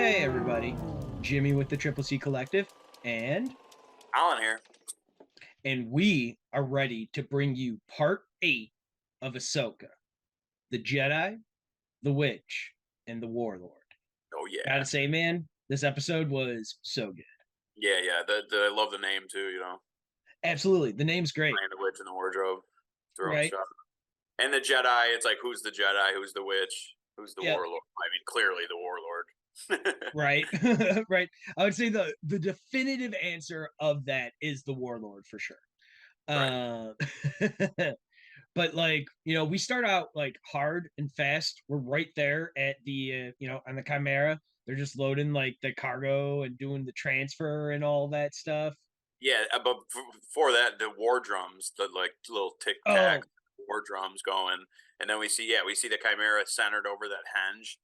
Hey everybody, Jimmy with the Triple C Collective, and Alan here. we are ready to bring you part 8 of Ahsoka, the Jedi, the Witch, and the Warlord. Oh Gotta yeah, say, man, this episode was so good. yeah. I love the name too. Absolutely, the name's great, Playing the witch in the wardrobe, throwing right? stuff, and the Jedi. It's like who's the Jedi, who's the witch, who's the Yep, warlord. I mean, clearly the warlord. right, right. I would say the definitive answer of that is the Warlord for sure. Right. Uh, but like we start out like hard and fast. We're right there at the on the Chimera. They're just loading like the cargo and doing the transfer and all that stuff. Yeah, but before that, the war drums, the like little tic tac Oh, war drums going, and then we see the Chimera centered over that henge,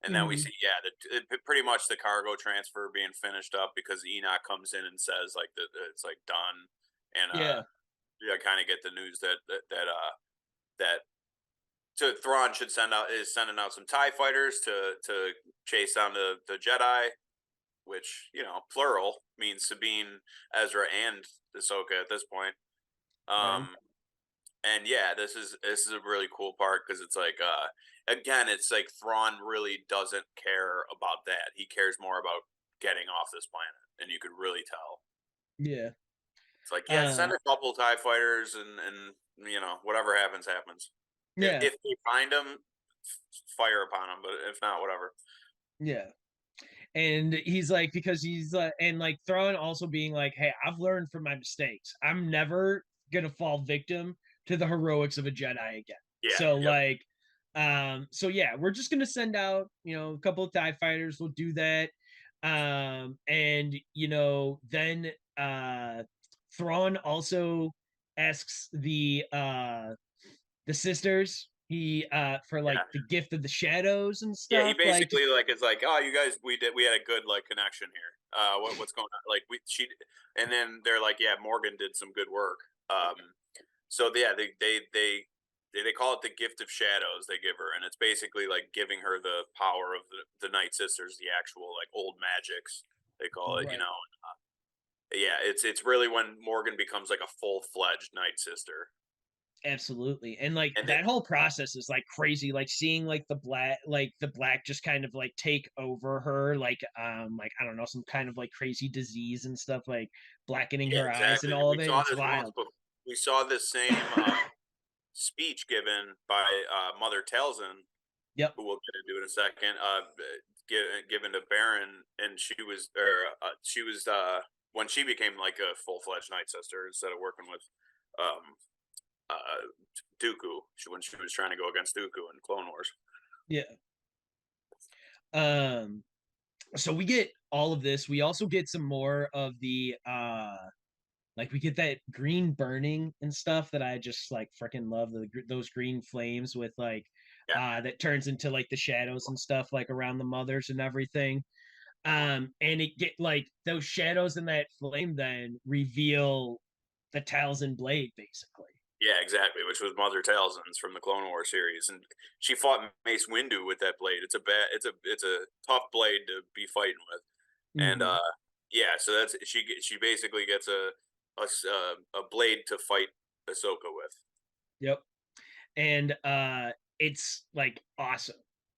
and then we mm-hmm. see pretty much the cargo transfer being finished up because Enoch comes in and says like that it's like done, and Yeah, kind of get the news that to Thrawn should send out is sending out some Tie fighters to chase down the Jedi, which plural means Sabine, Ezra, and Ahsoka at this point. right. Um, and yeah, this is a really cool part because it's like again, it's like Thrawn really doesn't care about that. He cares more about getting off this planet, and you could really tell. Yeah. It's like, yeah, send Um, a couple Tie fighters, and whatever happens, happens. If yeah, if they find them, fire upon them. But if not, whatever. yeah. And he's like, because he's and like Thrawn also being like, hey, I've learned from my mistakes. I'm never gonna fall victim to the heroics of a Jedi again. Yeah. So Yep. like, so yeah, we're just gonna send out, a couple of TIE fighters. We'll do that. And then Thrawn also asks the sisters for like Yeah. the gift of the shadows and Yeah. He stuff. Like, basically like is like, oh, you guys, we had a good like connection here. What's going on? Like and then they're like, yeah, Morgan did some good work. So yeah, they call it the gift of shadows they give her, and it's basically like giving her the power of the Night Sisters, the actual like old magics they call it. right. Yeah, it's really when Morgan becomes like a full fledged Night Sister, Absolutely. And like and that whole process is like crazy. Like seeing like the black just kind of like take over her, like I don't know, some kind of like crazy disease and stuff, like blackening yeah, her eyes and exactly. all We of it. saw It's this once, wild. but we saw this same speech given by Mother Talzin, Yep. who we'll get into in a second, given to Baron, and she was when she became like a full fledged Night Sister instead of working with um, Dooku, when she was trying to go against Dooku in Clone Wars. Yeah. Um so we get all of this. We also get some more of the like we get that green burning and stuff that I just like freaking love those green flames with like Yeah, that turns into like the shadows and stuff like around the mothers and everything. And it get like those shadows and that flame then reveal the Talzin blade basically. yeah, exactly. Which was Mother Talzin's from the Clone Wars series, and she fought Mace Windu with that blade. It's a tough blade to be fighting with, and Mm-hmm. yeah, so she basically gets a blade to fight Ahsoka with. Yep. And it's like awesome.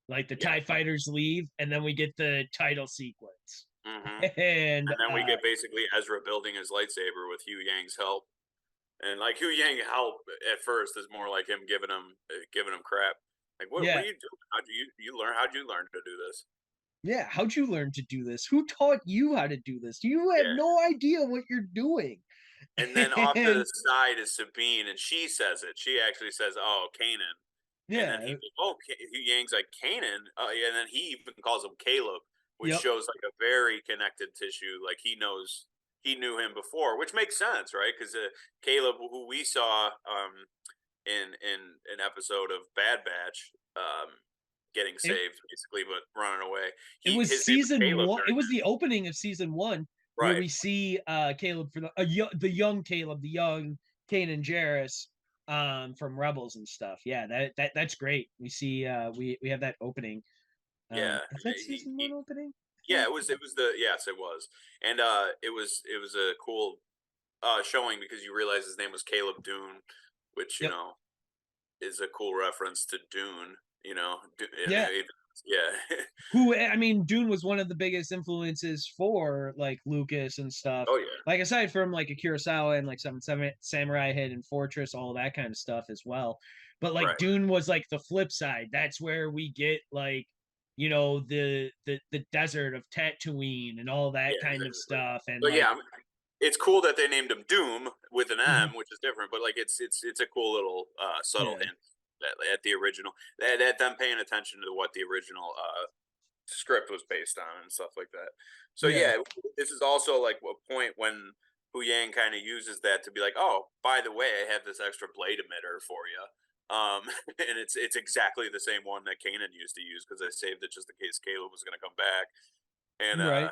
Like the Yeah. TIE fighters leave, and then we get the title sequence. And And then we get basically Ezra building his lightsaber with Hugh Yang's help. And like Hugh Yang help at first is more like him giving him crap. Like what yeah, are you doing? How'd you learn to do this? yeah. How'd you learn to do this? Who taught you how to do this? You have Yeah. no idea what you're doing. And then off to the And side is Sabine, and she says it. She actually says, "Oh, Kanan." And then yeah, Hugh Yang's like Kanan, and then he even calls him Caleb, which yep. shows like a very connected tissue. Like he knew him before, which makes sense, right? Because Caleb, who we saw in an episode of Bad Batch, getting It saved basically, but running away. it He was his name is season Caleb one. It during was the opening of season one where right. we see Caleb for the young Caleb, the young Kanan Jarrus from Rebels and stuff. Yeah, that's great. We see we have that opening. Yeah, Is that season one opening? Yeah, it was, and it was a cool showing because you realize his name was Caleb Dune, which Yep. is a cool reference to Dune. And Yeah. yeah, Who I mean, Dune was one of the biggest influences for like Lucas and stuff. oh yeah, Like aside from like a Kurosawa and like Seven Samurai Hidden Fortress, all that kind of stuff as well. But like right, Dune was like the flip side. That's where we get like the desert of Tatooine and all that yeah, kind of exactly. stuff. And But yeah, like it's cool that they named him Doom with an mhm, M, which is different. But like, it's a cool little subtle yeah, hint that at the original that them paying attention to what the original script was based on and stuff like that. So yeah, yeah, this is also like a point when Hu Yang kind of uses that to be like, oh, by the way, I have this extra blade emitter for you. And it's exactly the same one that Kanan used to use because I saved it just in case Caleb was going to come back. And right.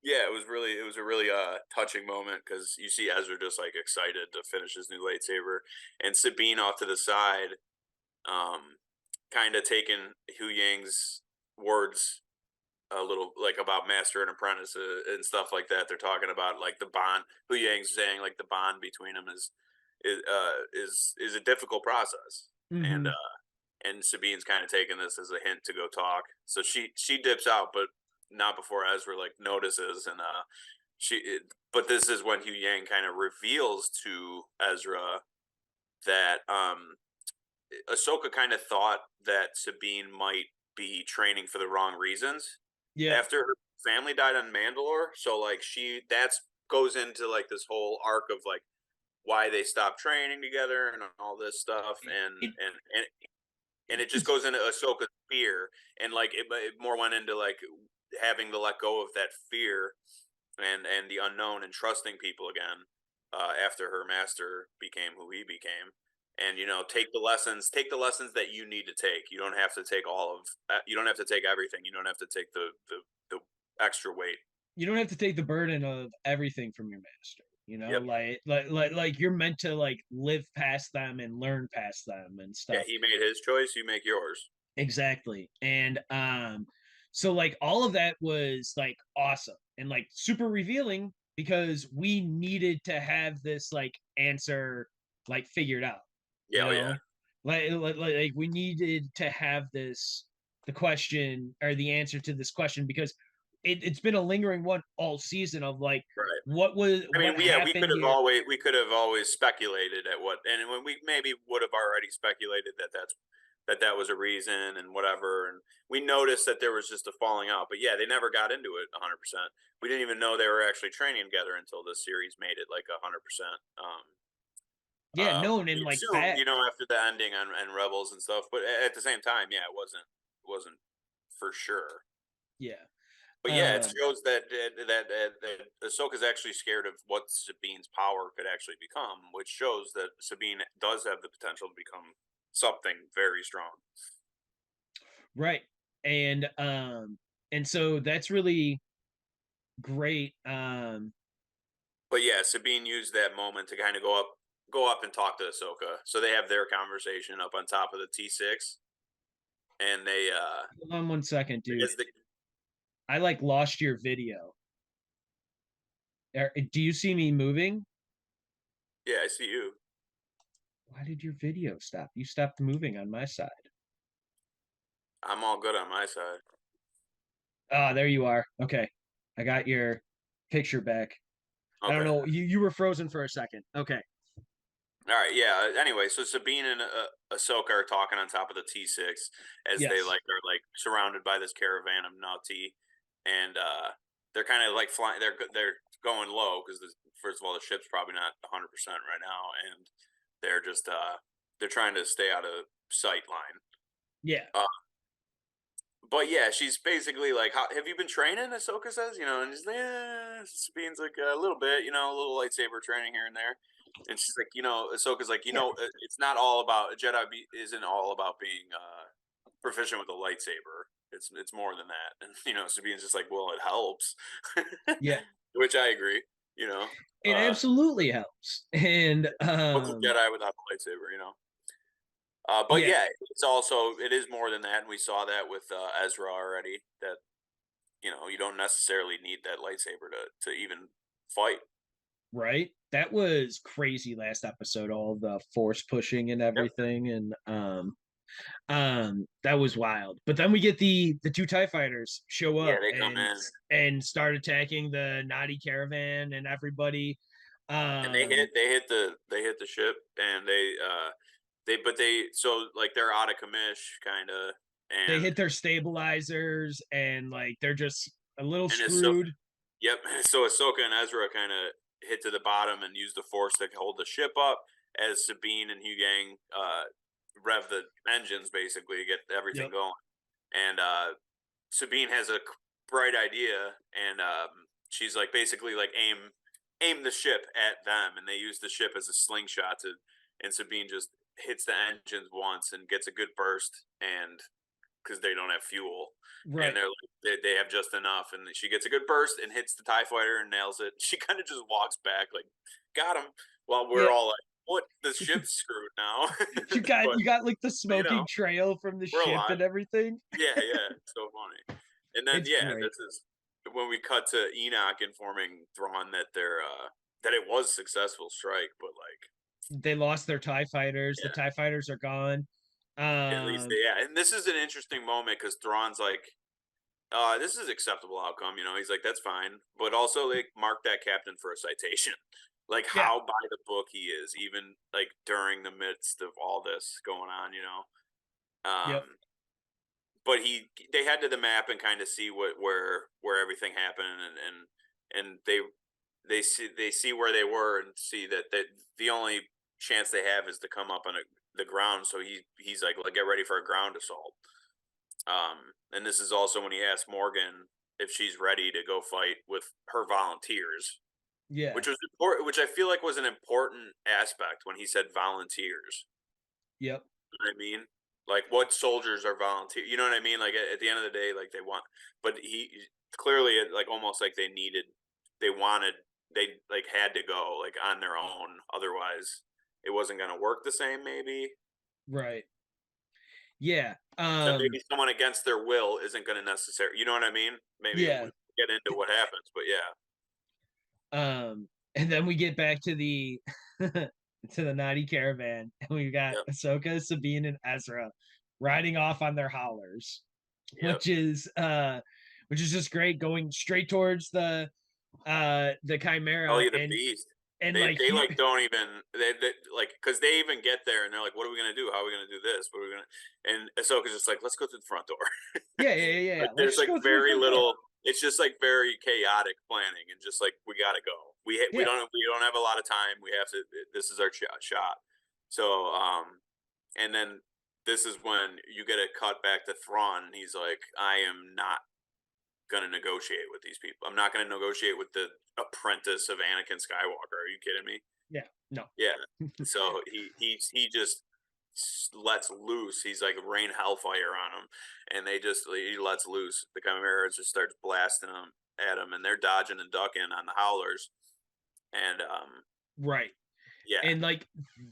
yeah, it was a really touching moment because you see Ezra just like excited to finish his new lightsaber, and Sabine off to the side, um, kind of taking Hu Yang's words a little like about master and apprentice and stuff like that. They're talking about like the bond. Hu Yang's saying like the bond between them is a difficult process, and Hmm. Sabine's kind of taking this as a hint to go talk. So she dips out, but not before Ezra like notices, and but this is when Hu Yang kind of reveals to Ezra that Ahsoka kind of thought that Sabine might be training for the wrong reasons Yeah. after her family died on Mandalore. So like that's goes into like this whole arc of like why they stopped training together and all this stuff, It, and it just it's goes into Ahsoka's fear, and like it more went into like having to let go of that fear and the unknown and trusting people again after her master became who he became, and take the lessons that you need to take. You don't have to take you don't have to take everything. You don't have to take the extra weight. you don't have to take the burden of everything from your master. Yep. Like you're meant to like live past them and learn past them and Yeah, stuff. he made his choice. You make yours. Exactly. And so like all of that was like awesome and like super revealing because we needed to have this like answer like figured out, Yeah, oh yeah, like we needed to have this the question or the answer to this question because it's been a lingering one all season of like right. I mean, what we happened here. could have always speculated at what, and when we maybe would have already speculated that was a reason and whatever, and we noticed that there was just a falling out. But yeah, they never got into it 100%. We didn't even know they were actually training together until this series made it like 100%. Yeah, no, and We like assumed, that. after the ending on Rebels and stuff, but at the same time, yeah, it wasn't for sure. Yeah. But yeah, it um shows that Ahsoka's actually scared of what Sabine's power could actually become, which shows that Sabine does have the potential to become something very strong. right. And so that's really great. But yeah, Sabine used that moment to kind of go up and talk to Ahsoka. So they have their conversation up on top of the T6, and they Hold on 1 second, dude. as the I like lost your video. Do you see me moving? yeah, I see you. Why did your video stop? You stopped moving on my side. I'm all good on my side. Ah, there you are. Okay. I got your picture back. I don't Okay. know. You were frozen for a second. Okay. All right, yeah. Anyway, so Sabine and Ahsoka are talking on top of the T6 as they Yes. like are like surrounded by this caravan of Na'ti, and they're kind of like flying. They're going low because first of all, the ship's probably not 100% right now, and they're just they're trying to stay out of sight line. Yeah. Uh, but yeah, she's basically like, "Have you been training?" Ahsoka says, and she's like, Sabine's like a little bit, a little lightsaber training here and there, and she's like, Ahsoka's like, Yeah. it's not all about isn't all about being proficient with a lightsaber. It's more than that, and Sabine's just like, well, it helps, Yeah. which I agree. You know, It absolutely helps. And what's a Jedi without a lightsaber? But yeah. yeah, it is more than that, and we saw that with Ezra already. That you don't necessarily need that lightsaber to even fight. Right? That was crazy last episode, all the force pushing and Yep. everything, and that was wild. But then we get the two TIE fighters show Yeah, up they come in and start attacking the naughty caravan and everybody. and Um they hit the ship, and they so like they're out of commish kind of, they and hit their stabilizers and like they're just a little and it's so screwed. yep. So Ahsoka and Ezra kind of hit to the bottom and use the force to hold the ship up as Sabine and Huyang rev the engines basically to get everything Yep. going. And Sabine has a bright idea, and she's like basically like aim the ship at them, and they use the ship as a slingshot to, and Sabine just hits the engines once and gets a good burst, and because they don't have fuel, and Right. they're like, they have just enough, and she gets a good burst and hits the TIE fighter and nails it. She kind of just walks back like, got him, while we're Yeah. all like, what, the ship's screwed now. But You got like the you smoking know, trail from the we're ship alive. and everything. Yeah, yeah, it's so funny. And then It's yeah, great. this is when we cut to Enoch informing Thrawn that that it was a successful strike, but like, They lost their TIE fighters. The yeah, TIE fighters are gone. at least yeah. And this is an interesting moment because Thrawn's like, this is acceptable outcome, he's like, that's fine. But also like mark that captain for a citation. Like Yeah. how by the book he is, even like during the midst of all this going on. Yep. Um but they head to the map and kind of see where everything happened, and they see where they were and see that the only chance they have is to come up on the ground. So he's like, get ready for a ground assault. And this is also when he asked Morgan if she's ready to go fight with her volunteers, Yeah. which was important, which I feel like was an important aspect when he said volunteers. Yep. You know what I mean? Like, what soldiers are volunteer? You know what I mean? Like at the end of the day, like they want, but he clearly like almost like they wanted, they like had to go like on their own. Otherwise, it wasn't going to work the same. Maybe Right. Yeah. that maybe someone against their will isn't going to necessarily. You know what I mean? Maybe Yeah. we get into what happens, but yeah, And then we get back to the to the naughty caravan, and we've got yep, Ahsoka, Sabine, and Ezra riding off on their howlers, yep. which is which is just great, going straight towards the Chimera, Ellie the Beast. and They like they like don't even they like because they even get there and they're like, what are we gonna do? How are we gonna do this? What are we gonna? And Ahsoka's just like, let's go through the front door. yeah. Like Let's there's just like go through the very front door. little. It's just like very chaotic planning and just like we gotta go. Yeah. We don't have a lot of time. We have to. This is our shot. So and then this is when you get a cut back to Thrawn. And he's like, I am not gonna negotiate with these people. I'm not gonna negotiate with the apprentice of Anakin Skywalker. Are you kidding me? Yeah. No. Yeah. So he just lets loose. He's like rain hellfire on him, and he lets loose. The Chimera just starts blasting them at him, and they're dodging and ducking on the howlers. And Right. yeah, And like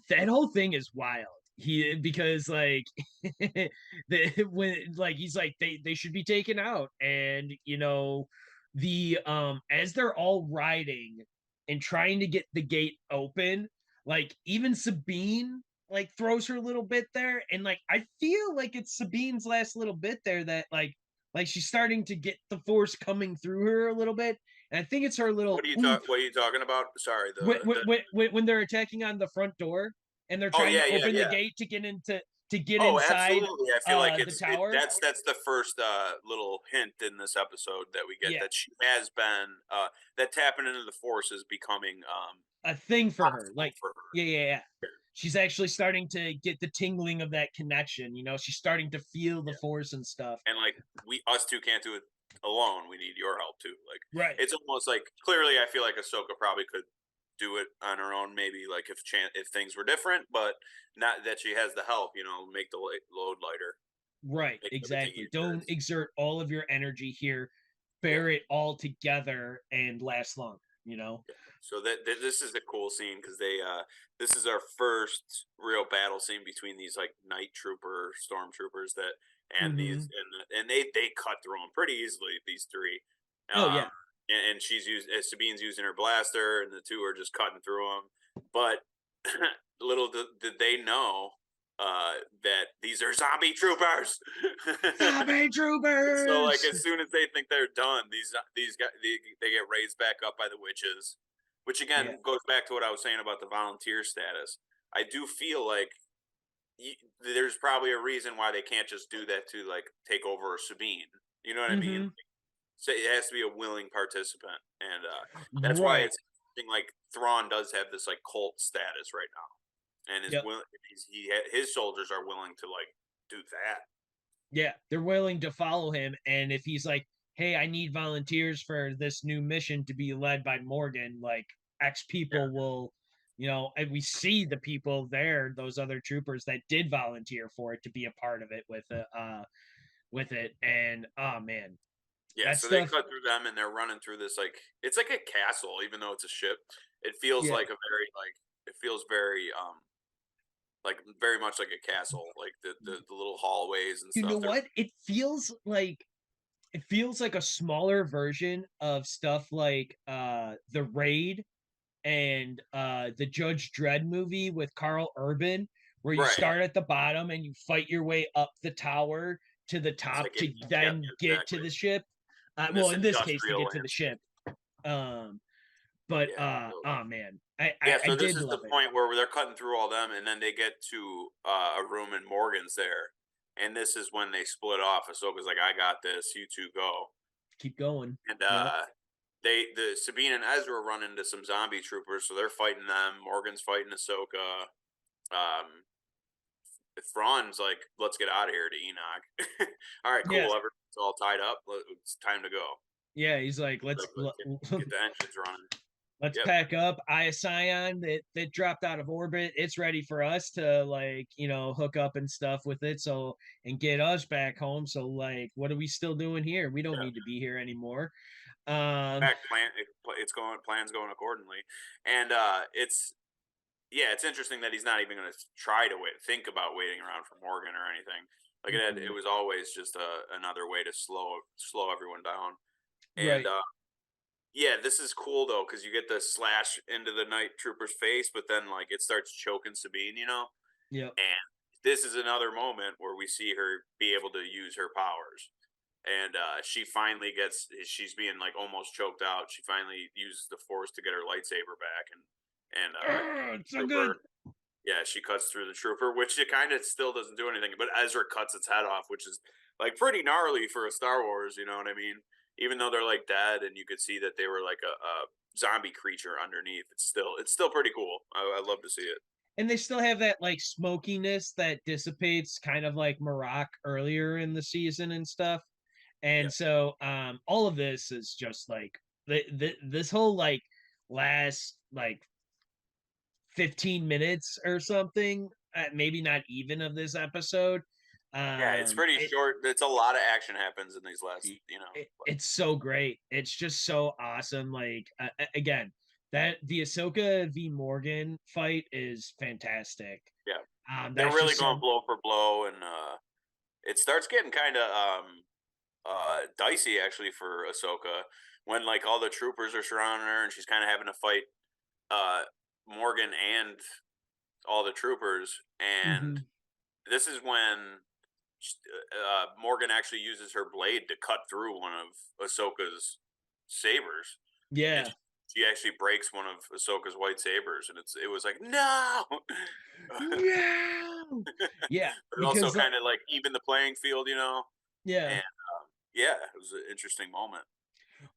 that whole thing is wild. He because like when like he's like they should be taken out, and the as they're all riding and trying to get the gate open, like even Sabine like throws her little bit there, and like I feel like it's Sabine's last little bit there that like she's starting to get the force coming through her a little bit, and I think it's her little oomph what are you talking about? Sorry, when they're attacking on the front door and they're oh trying to yeah, open the yeah. gate to get Oh, inside absolutely. I feel like the tower. that's the first little hint in this episode that we get Yeah, that she has been that tapping into the force is becoming a thing for her. possible Like, for her. yeah. She's actually starting to get the tingling of that connection. She's starting to feel the Yeah. force and stuff. And like we us two can't do it alone. We need your help too. Like Right. it's almost like clearly I feel like Ahsoka probably could do it on her own, maybe like if things were different, but not that she has the help. Make the load lighter, Right. make everything Exactly. easier. Don't exert all of your energy here. Yeah. Bear it all together and last longer. Yeah. So this is a cool scene because this is our first real battle scene between these like night trooper stormtroopers that and Mhm. they cut through them pretty easily. These three, Oh, yeah. and Sabine's using her blaster, and the two are just cutting through them. But little did they know that these are zombie troopers. Zombie So like troopers! as soon as they think they're done, these guys they get raised back up by the witches, which Yeah. again goes back to what I was saying about the volunteer status. I do feel like there's probably a reason why they can't just do that to like take over Sabine. You know what I mean? Mhm. So it has to be a willing participant, and that's why Right. it's interesting. Like Thrawn does have this like cult status right now, and is Yep. willing. His soldiers are willing to like do that. Yeah, they're willing to follow him, and if he's like, "Hey, I need volunteers for this new mission to be led by Morgan," like X Yeah, people will, and we see the people there, those other troopers that did volunteer for it to be a part of it with it, and oh man, yeah. that So they stuff, cut through them, and they're running through this like it's like a castle, even though it's a ship. It feels yeah. like a very like it feels very like very much like a castle, like the little hallways and You know stuff. They're what? It feels like a smaller version of stuff like The Raid and the Judge Dredd movie with Carl Urban, where you right. start at the bottom and you fight your way up the tower to the It's top like to yeah, then get to exactly. the ship. In Well, this in this case, to industrial get to the landscape. ship. Um, but Yeah. So oh man, I, yeah, I I so this did is the love it. point where they're cutting through all them, and then they get to a room, and Morgan's there, and this is when they split off. Ahsoka's like, "I got this, you two go," Keep going. and Yep. the Sabine and Ezra run into some zombie troopers, so they're fighting them. Morgan's fighting Ahsoka. Um, Thrawn's like, "Let's get out of here" to Enoch. All right, cool. Yes. Everything's all tied up. It's time to go. Yeah. He's like, Like, let's let's get the engines running. let's Yep. pack up. Ion that dropped out of orbit. It's ready for us to like hook up and stuff with it. So and get us back home. So like, what are we still doing here? We don't Yeah. need to be here anymore. Fact, it's going plans going accordingly, and it's yeah, it's interesting that he's not even going to try to think about waiting around for Morgan or anything. Like it Mm-mm. was always just another way to slow everyone down. And Right. yeah, this is cool though because you get the slash into the night trooper's face, but then like it starts choking Sabine, Yep. and this is another moment where we see her be able to use her powers. And she finally she's being like almost choked out. She finally uses the force to get her lightsaber back, and It's so good. trooper, yeah, she cuts through the trooper, which it kind of still doesn't do anything. But Ezra cuts its head off, which is like pretty gnarly for a Star Wars. You know what I mean? Even though they're like dead, and you could see that they were like a zombie creature underneath, it's still pretty cool. I love to see it. And they still have that like smokiness that dissipates, kind of like Maroc earlier in the season and stuff. Yeah, And so all of this is just like this whole like last like 15 minutes or something, maybe not even of this episode. yeah, it's pretty It, short. It's a lot of action happens in these last, it's so great. It's just so awesome. Like again, that the Ahsoka v Morgan fight is fantastic. yeah, they're That's really just going so. blow for blow, and it starts getting kind of dicey actually for Ahsoka when like all the troopers are surrounding her and she's kind of having to fight uh, Morgan and all the troopers. And Mhm. this is when Morgan actually uses her blade to cut through one of Ahsoka's sabers, and Yeah. she actually breaks one of Ahsoka's white sabers, and it was like no. No. Yeah, But also because kind of like even the playing field, yeah. and yeah, it was an interesting moment.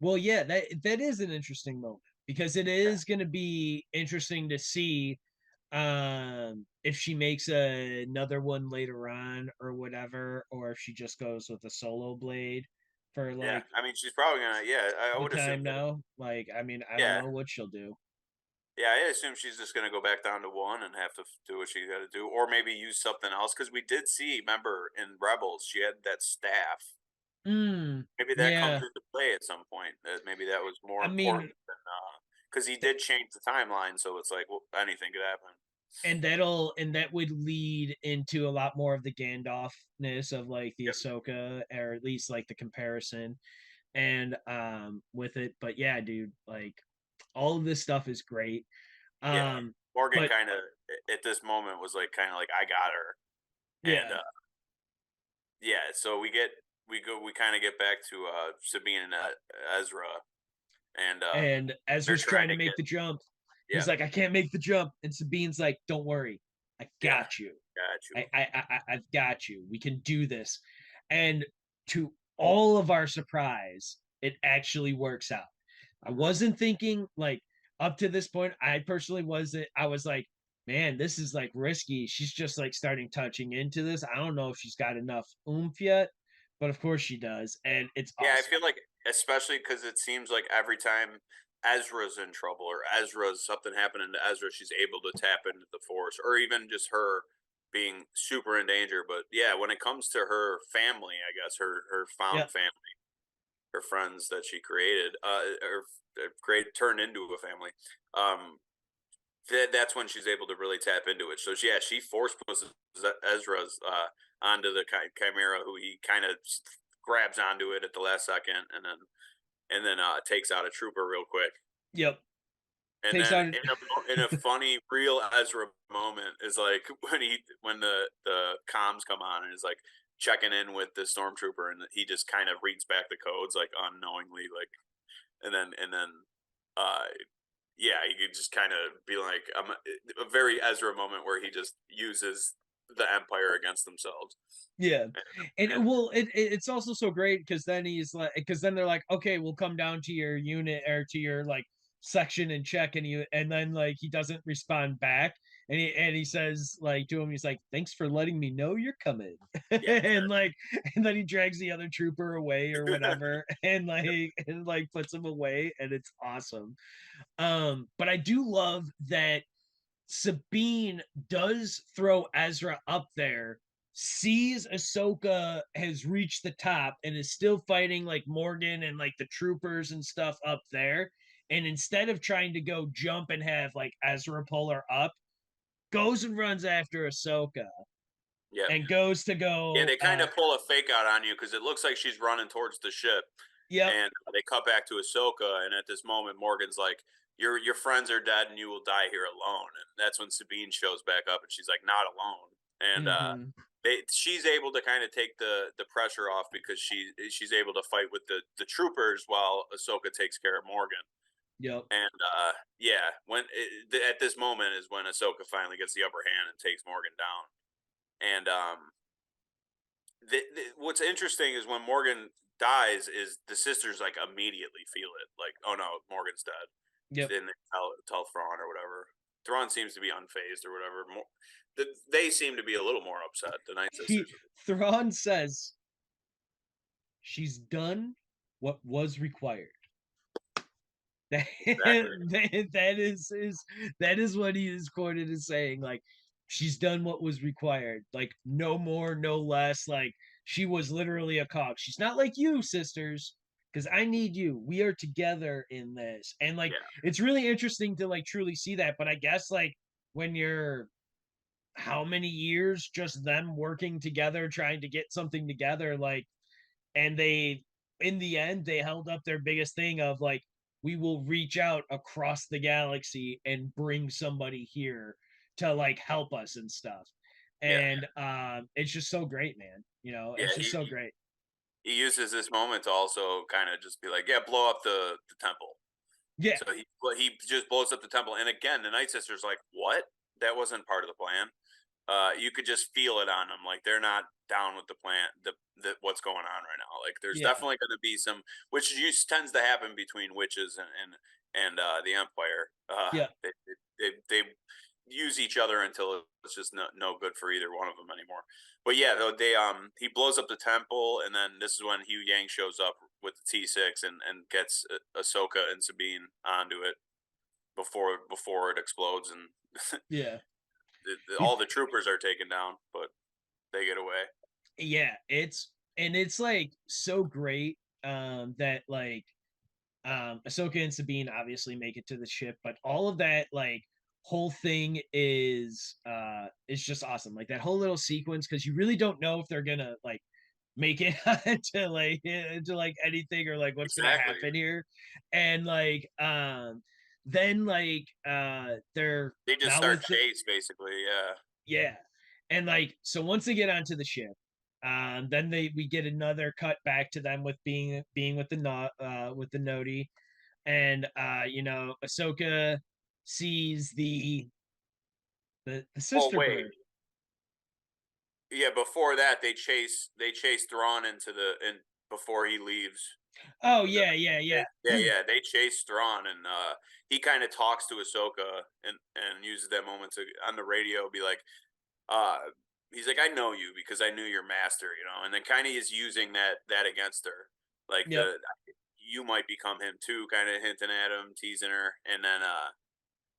Well, yeah, that is an interesting moment because it Yeah. is going to be interesting to see if she makes another one later on or whatever, or if she just goes with a solo blade for Yeah, like I mean, she's probably gonna. Yeah, I the would assume time that. now. Like, I mean, I don't Yeah, know what she'll do. yeah, I assume she's just gonna go back down to one and have to do what she got to do, or maybe use something else. Because we did see, remember, in Rebels, she had that staff. Mm, Maybe that comes yeah. into play at some point. Maybe that was more I mean, important than because he did change the timeline, so it's like well, anything could happen. and that would lead into a lot more of the Gandalfness of like the Yep. Ahsoka, or at least like the comparison and with it. But yeah, dude, like all of this stuff is great. Yeah. Um, Morgan but kind of at this moment was like kind of like I got her, and yeah, yeah. So we kind of get back to Sabine and Ezra, and and they're Ezra's trying trying to to make get the jump. yeah He's like, I can't make the jump, and Sabine's like, don't worry, I yeah got you. got you. I've got you. We can do this. And to all of our surprise, it actually works out. I Hmm. wasn't thinking like up to this point. I personally wasn't. I was like, man, this is like risky. She's just like starting touching into this. I don't know if she's got enough oomph yet, but of course she does, and it's Yeah, I awesome. feel like especially because it seems like every time Ezra's in trouble or Ezra's something happening to Ezra, she's able to tap into the Force, or even just her being super in danger. But yeah, when it comes to her family, I guess her Yeah, found family, her friends that she created, or create turned into a family. Um, that's when she's able to really tap into it. So yeah, she force pushes Ezra's onto the chimera, who he kind of grabs onto it at the last second, and then takes out a trooper real quick. yep. And Takes then on. in a funny real Ezra moment is like when the comms come on and is like checking in with the stormtrooper, and he just kind of reads back the codes like unknowingly, like and then uh yeah, you could just kind of be like a very Ezra moment where he just uses the Empire against themselves. Yeah, and And well, it's also so great because then he's like, because then they're like, okay, we'll come down to your unit or to your like section and check, and and then like he doesn't respond back, and he says like to him, he's like, thanks for letting me know you're coming, yeah, and like, and then he drags the other trooper away or whatever, and like puts him away, and it's awesome. But I do love that Sabine does throw Ezra up there, sees Ahsoka has reached the top and is still fighting like Morgan and like the troopers and stuff up there. And instead of trying to go jump and have like Ezra pull her up, goes and runs after Ahsoka yeah. and goes to Yeah, go, they kind of pull a fake out on you because it looks like she's running towards the ship, yep, and they cut back to Ahsoka. And at this moment, Morgan's like, your friends are dead, and you will die here alone." And that's when Sabine shows back up, and she's like, "Not alone." And mm-hmm, she's able to kind of take the pressure off because she's able to fight with the troopers while Ahsoka takes care of Morgan. yep. And yeah, at this moment is when Ahsoka finally gets the upper hand and takes Morgan down. And what's interesting is when Morgan dies, is the sisters like immediately feel it, like, oh no, Morgan's dead. Yep. Then they tell Thrawn or whatever. Thrawn seems to be unfazed or whatever. They seem to be a little more upset. The Night He Sisters. Thrawn says she's done what was required. That, Exactly. that is what he is quoted as saying. Like, she's done what was required. Like, no more, no less. Like, she was literally a cog. She's not like you, sisters, because I need you. We are together in this. And like, Yeah. it's really interesting to like truly see that. But I guess like when you're how many years just them working together, trying to get something together, like, and they in the end they held up their biggest thing of like, we will reach out across the galaxy and bring somebody here to like help us and stuff. Yeah. And it's just so great, man. You know, Yeah. it's just so great. He uses this moment to also kind of just be like, yeah, blow up the temple. Yeah, So he just blows up the temple, and again, the Night Sisters like, what? That wasn't part of the plan. You could just feel it on them, like they're not down with the plan, the what's going on right now. Like there's yeah, definitely going to be some, which tends to happen between witches and the Empire. yeah. They use each other until it's just no good for either one of them anymore. But yeah, though he blows up the temple, and then this is when Hugh Yang shows up with the T6 and gets Ahsoka and Sabine onto it before it explodes, and Yeah. all the troopers are taken down, but they get away. Yeah, it's like so great that like Ahsoka and Sabine obviously make it to the ship, but all of that like whole thing is just awesome. Like that whole little sequence, because you really don't know if they're gonna like make it into like anything, or like what's gonna Exactly. happen here. And like then like they're They just now start with the, chase basically. Yeah. yeah. And like so once they get onto the ship, then we get another cut back to them with being with the not with the Noti. And Ahsoka sees the Oh sister wait. bird. Yeah. Before that, they chase Thrawn into the and before he leaves. Oh The, yeah, yeah, yeah. yeah. They chase Thrawn, and he kind of talks to Ahsoka and uses that moment to on the radio be like, uh, he's like, I know you because I knew your master, and then kind of is using that against her, like Yep. you might become him too, kind of hinting at him, teasing her, and then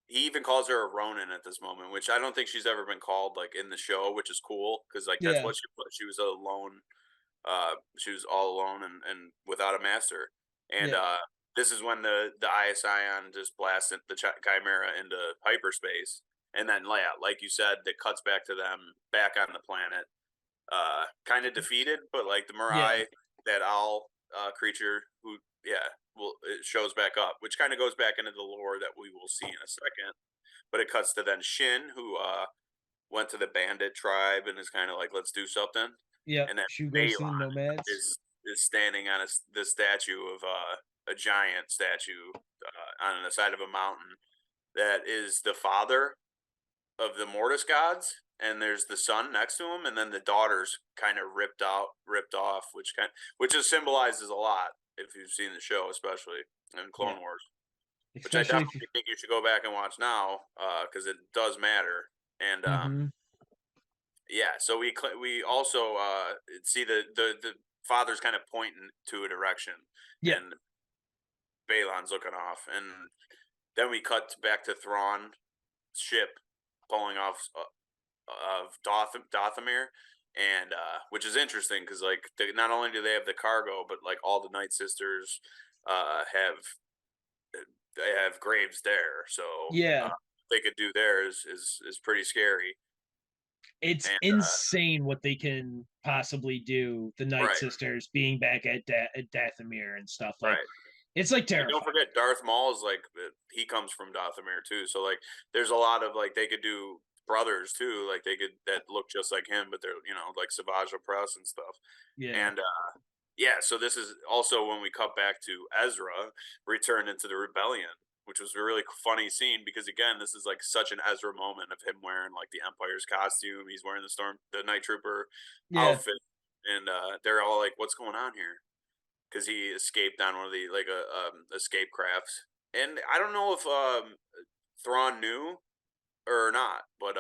he even calls her a Ronin at this moment, which I don't think she's ever been called like in the show, which is cool because like that's Yeah. what she was. She was alone. She was all alone and without a master. And Yeah. this is when the Ion just blasts the Chimera into hyperspace, and then yeah, like you said, it cuts back to them back on the planet, kind of defeated, but like the Yeah. Mirai, that owl creature, who yeah, well, it shows back up, which kind of goes back into the lore that we will see in a second. But it cuts to then Shin, who went to the bandit tribe and is kind of like, let's do something. Yep. And then She goes to the Balon nomads. is standing on the statue of a giant statue on the side of a mountain that is the father of the Mortis gods, and there's the son next to him, and then the daughter's kind of ripped off, which just symbolizes a lot if you've seen the show, especially in Yeah. Clone Wars, which I Especially if you. definitely think you should go back and watch now because it does matter. And Mm-hmm. yeah, so we also see the father's kind of pointing to a direction, Yeah. and Balon's looking off, and then we cut back to Thrawn's ship pulling off of Dothamir, and which is interesting because like not only do they have the cargo, but like all the Night Sisters have they have graves there, so Yeah. they could do there is pretty scary. It's And insane what they can possibly do. The Night right, Sisters being back at Dathomir and stuff, like right. it's like And don't terrifying. forget, Darth Maul is like he comes from Dothamir too. So like, there's a lot of like they could do brothers too. Like they could that look just like him, but they're like Savage Opress and stuff. Yeah. And yeah, so this is also when we cut back to Ezra return into the rebellion, which was a really funny scene because again, this is like such an Ezra moment of him wearing like the Empire's costume. He's wearing the Night Trooper Yeah. outfit, and they're all like, "What's going on here?" Because he escaped on one of the like escape crafts. And I don't know if Thrawn knew or not, but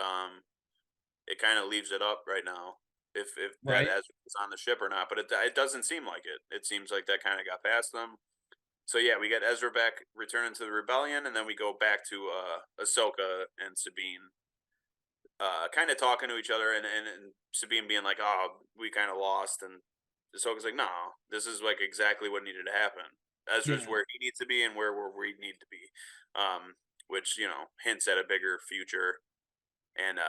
it kind of leaves it up right now if that Right. Ezra is on the ship or not. But it doesn't seem like it. It seems like that kind of got past them. So yeah, we get Ezra back returning to the rebellion, and then we go back to Ahsoka and Sabine, kind of talking to each other, and Sabine being like, "Oh, we kind of lost," and Ahsoka's like, "No, this is like exactly what needed to happen. Ezra's Yeah. where he needs to be, and where we need to be," which hints at a bigger future. And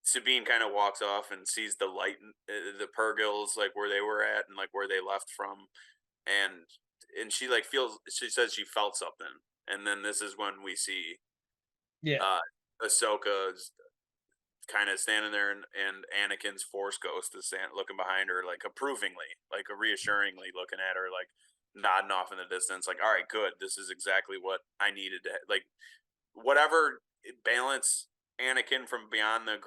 Sabine kind of walks off and sees the light, the Purgils, like where they were at, and like where they left from, and she like feels. She says she felt something, and then this is when we see Yeah. uh, Ahsoka's kind of standing there, and Anakin's Force Ghost is looking behind her, like approvingly, like reassuringly looking at her, like nodding off in the distance, like, all right, good. This is exactly what I needed to, like, whatever balance Anakin from beyond the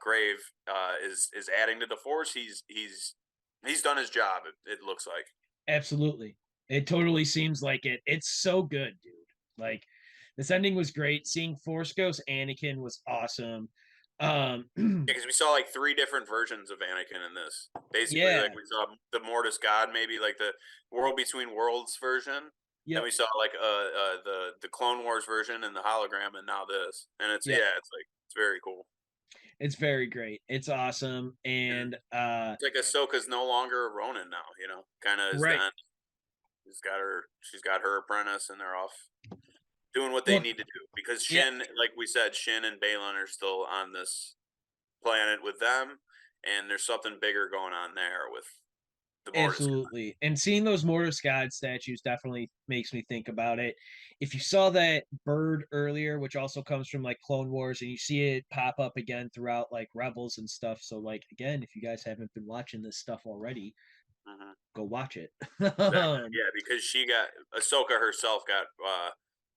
grave is adding to the Force. He's done his job. It looks like. Absolutely. It totally seems like it. It's so good, dude. Like this ending was great. Seeing Force Ghost Anakin was awesome. Yeah, because we saw like three different versions of Anakin in this. Basically, like Yeah. we saw the Mortis God, maybe like the World Between Worlds version. Then Yep. we saw like the Clone Wars version and the hologram, and now this. And it's Yep. it's like it's very cool. It's very great. It's awesome. And And it's like Ahsoka's no longer a Ronin now. Kind of is right. done. She's got her apprentice, and they're off doing what they Well, need to do because yeah, Shin, like we said, Shin and Balin are still on this planet with them, and there's something bigger going on there with the Mortis. absolutely. And seeing those Mortis God statues definitely makes me think about it. If you saw that bird earlier, which also comes from like Clone Wars, and you see it pop up again throughout like Rebels and stuff. So, like, again, if you guys haven't been watching this stuff already, Mhm. go watch it. Yeah, because she got Ahsoka herself got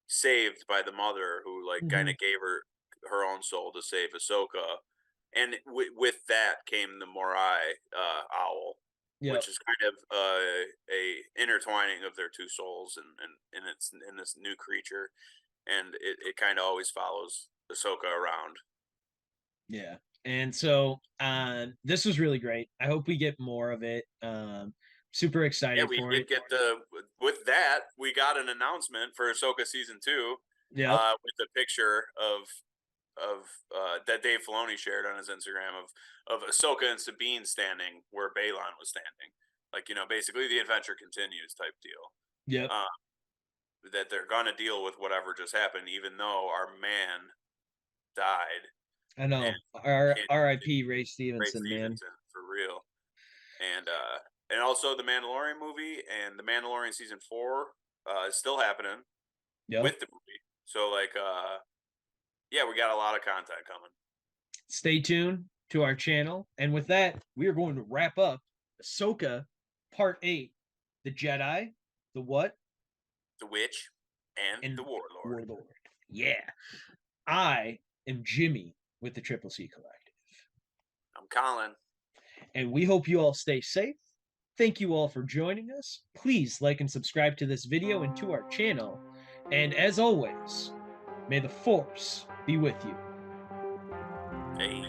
saved by the mother, who like kind Mhm. of gave her own soul to save Ahsoka, and with that came the Morai owl, Yep. which is kind of a intertwining of their two souls, and it's in this new creature, and it kind of always follows Ahsoka around. Yeah. And so this was really great. I hope we get more of it. Super Yeah, excited we for did it. get with that. We got an announcement for Ahsoka season 2, Yep. with a picture of that Dave Filoni shared on his Instagram of Ahsoka and Sabine standing where Balon was standing. Like, basically the adventure continues type deal. Yep. Uh, that they're gonna deal with whatever just happened, even though our man died, I and know. can't R.I.P. continue. Ray Ray Stevenson, man. Stevenson for real, and also the Mandalorian movie and the Mandalorian season 4 is still happening Yep. with the movie. So like, yeah, we got a lot of content coming. Stay tuned to our channel. And with that, we are going to wrap up Ahsoka Part 8, the Jedi, the what, The Witch and and the Warlord. Warlord. Yeah. I am Jimmy with the Triple C Collective. I'm Colin. And we hope you all stay safe. Thank you all for joining us. Please like and subscribe to this video and to our channel. And as always, may the Force be with you. Hey.